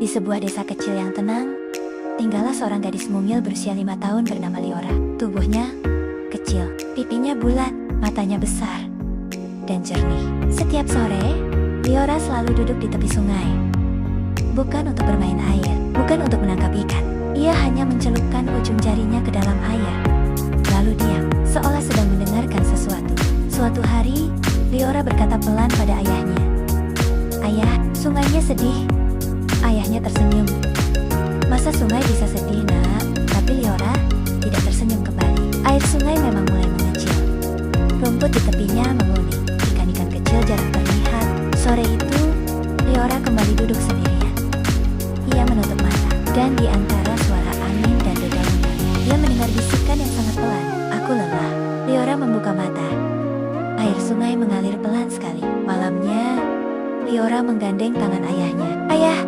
Di sebuah desa kecil yang tenang, tinggallah seorang gadis mungil berusia 5 tahun bernama Liora. Tubuhnya kecil, pipinya bulat, matanya besar, dan jernih. Setiap sore, Liora selalu duduk di tepi sungai. Bukan untuk bermain air, bukan untuk menangkap ikan. Ia hanya mencelupkan ujung jarinya ke dalam air, lalu diam, seolah sedang mendengarkan sesuatu. Suatu hari, Liora berkata pelan pada ayahnya, "Ayah, sungainya sedih." Ayahnya tersenyum. "Masa sungai bisa sedih, nak?" Tapi Liora tidak tersenyum kembali. Air sungai memang mulai mengecil. Rumput di tepinya menguning. Ikan-ikan kecil jarang terlihat. Sore itu, Liora kembali duduk sendirian. Ia menutup mata, dan di antara suara angin dan dedaunan, ia mendengar bisikan yang sangat pelan. "Aku lelah." Liora membuka mata. Air sungai mengalir pelan sekali. Malamnya, Liora menggandeng tangan ayahnya. "Ayah,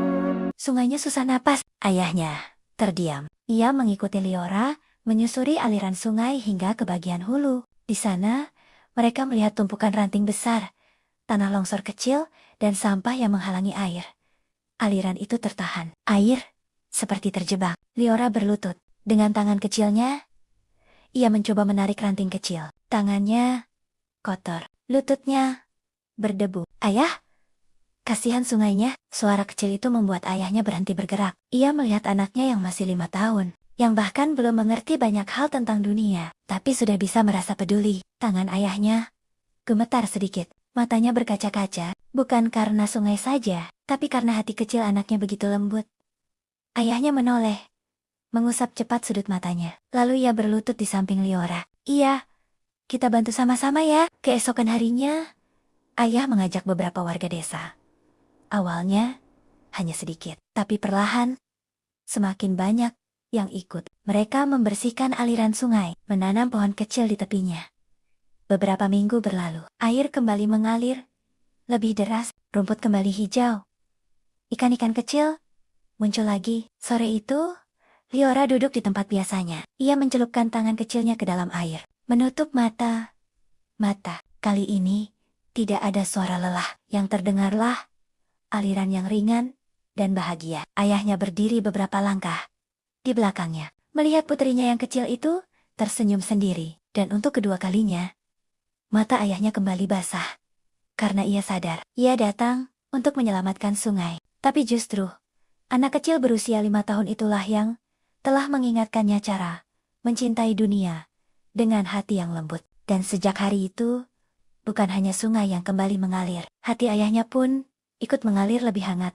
sungainya susah napas." Ayahnya terdiam. Ia mengikuti Liora, menyusuri aliran sungai hingga ke bagian hulu. Di sana, mereka melihat tumpukan ranting besar, tanah longsor kecil, dan sampah yang menghalangi air. Aliran itu tertahan. Air seperti terjebak. Liora berlutut. Dengan tangan kecilnya, ia mencoba menarik ranting kecil. Tangannya kotor. Lututnya berdebu. "Ayah, kasihan sungainya." Suara kecil itu membuat ayahnya berhenti bergerak. Ia melihat anaknya yang masih 5 tahun, yang bahkan belum mengerti banyak hal tentang dunia, tapi sudah bisa merasa peduli. Tangan ayahnya gemetar sedikit. Matanya berkaca-kaca, bukan karena sungai saja, tapi karena hati kecil anaknya begitu lembut. Ayahnya menoleh, mengusap cepat sudut matanya. Lalu ia berlutut di samping Liora. "Iya, kita bantu sama-sama ya." Keesokan harinya, ayah mengajak beberapa warga desa. Awalnya, hanya sedikit, tapi perlahan, semakin banyak yang ikut. Mereka membersihkan aliran sungai, menanam pohon kecil di tepinya. Beberapa minggu berlalu, air kembali mengalir, lebih deras, rumput kembali hijau. Ikan-ikan kecil muncul lagi. Sore itu, Liora duduk di tempat biasanya. Ia mencelupkan tangan kecilnya ke dalam air, menutup mata. Kali ini, tidak ada suara lelah. Yang terdengarlah aliran yang ringan dan bahagia. Ayahnya berdiri beberapa langkah di belakangnya, melihat putrinya yang kecil itu tersenyum sendiri. Dan untuk kedua kalinya, mata ayahnya kembali basah. Karena ia sadar, ia datang untuk menyelamatkan sungai. Tapi justru, anak kecil berusia 5 tahun itulah yang telah mengingatkannya cara mencintai dunia dengan hati yang lembut. Dan sejak hari itu, bukan hanya sungai yang kembali mengalir, hati ayahnya pun ikut mengalir lebih hangat.